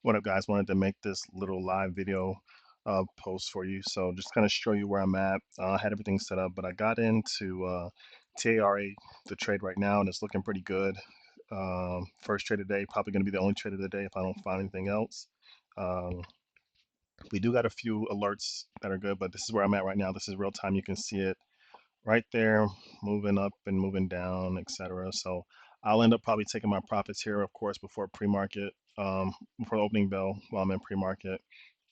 What up, guys? Wanted to make this little live video post for you. So just kind of show you where I'm at. I had everything set up, but I got into TARA, the trade right now, and it's looking pretty good. First trade of the day, probably going to be the only trade of the day if I don't find anything else. Um, we do got a few alerts that are good, but this is where I'm at right now. This is real time. You can see it right there, moving up and moving down, etc. So I'll end up probably taking my profits here, of course, before pre-market, before the opening bell while I'm in pre-market,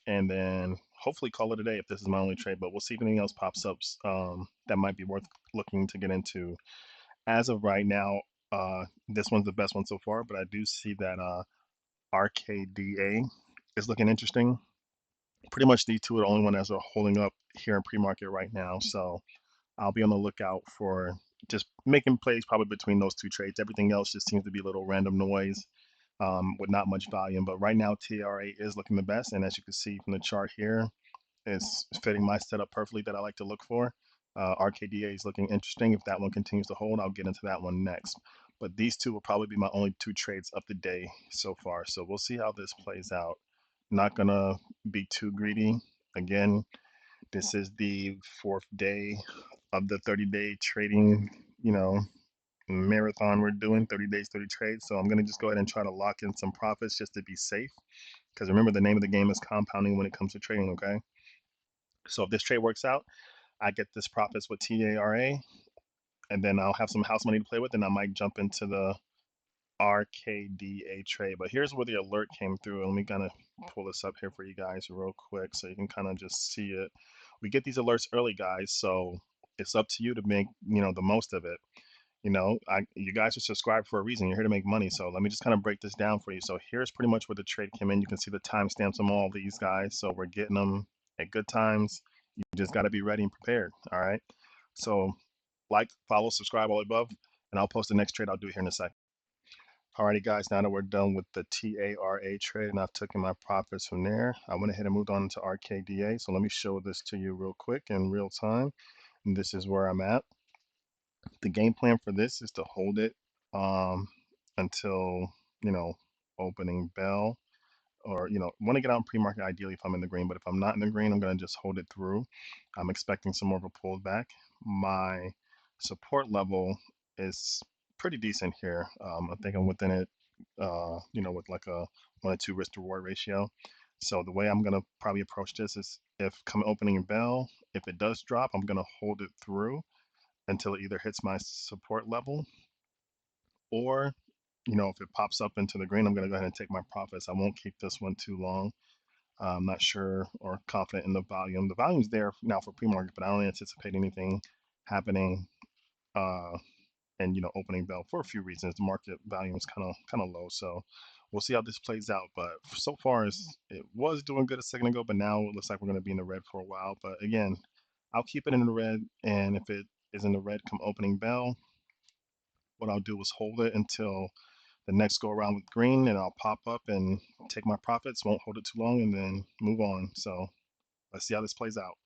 and then hopefully call it a day if this is my only trade. But we'll see if anything else pops up that might be worth looking to get into. As of right now, this one's the best one so far, but I do see that RKDA is looking interesting. Pretty much these two are the only one that's holding up here in pre-market right now. So I'll be on the lookout for just making plays probably between those two trades. Everything else just seems to be a little random noise with not much volume. But right now, TRA is looking the best. And as you can see from the chart here, it's fitting my setup perfectly that I like to look for. RKDA is looking interesting. If that one continues to hold, I'll get into that one next. But these two will probably be my only two trades of the day so far. So we'll see how this plays out. Not going to be too greedy. Again, this is the fourth day of the 30-day trading, marathon we're doing, 30 days, 30 trades. So I'm going to just go ahead and try to lock in some profits just to be safe. Because remember, the name of the game is compounding when it comes to trading, okay? So if this trade works out, I get this profits with TARA, and then I'll have some house money to play with, and I might jump into the RKDA trade. But here's where the alert came through. Let me kind of pull this up here for you guys real quick so you can kind of just see it. We get these alerts early, guys, so it's up to you to make, the most of it. You guys are subscribed for a reason. You're here to make money. So let me just kind of break this down for you. So here's pretty much where the trade came in. You can see the timestamps on all these guys. So we're getting them at good times. You just got to be ready and prepared. All right. So like, follow, subscribe all above, and I'll post the next trade I'll do here in a second. Alrighty, guys, now that we're done with the TARA trade and I've taken my profits from there, I went ahead and moved on to RKDA. So let me show this to you real quick in real time. And this is where I'm at. The game plan for this is to hold it um, until, you know, opening bell or, want to get out in pre-market ideally if I'm in the green. But if I'm not in the green, I'm going to just hold it through. I'm expecting some more of a pullback. My support level is pretty decent here. I think I'm within it, with like a 1 to 2 risk to reward ratio. So the way I'm going to probably approach this is if come opening bell, if it does drop, I'm going to hold it through until it either hits my support level or, if it pops up into the green, I'm going to go ahead and take my profits. I won't keep this one too long. I'm not sure or confident in the volume. The volume's there now for pre-market, but I don't anticipate anything happening uh, and opening bell for a few reasons. The market volume is kind of low, so we'll see how this plays out. But so far, it was doing good a second ago, but now it looks like we're going to be in the red for a while. But again, I'll keep it in the red, and if it is in the red come opening bell, what I'll do is hold it until the next go around with green, and I'll pop up and take my profits. Won't hold it too long, and then move on. So let's see how this plays out.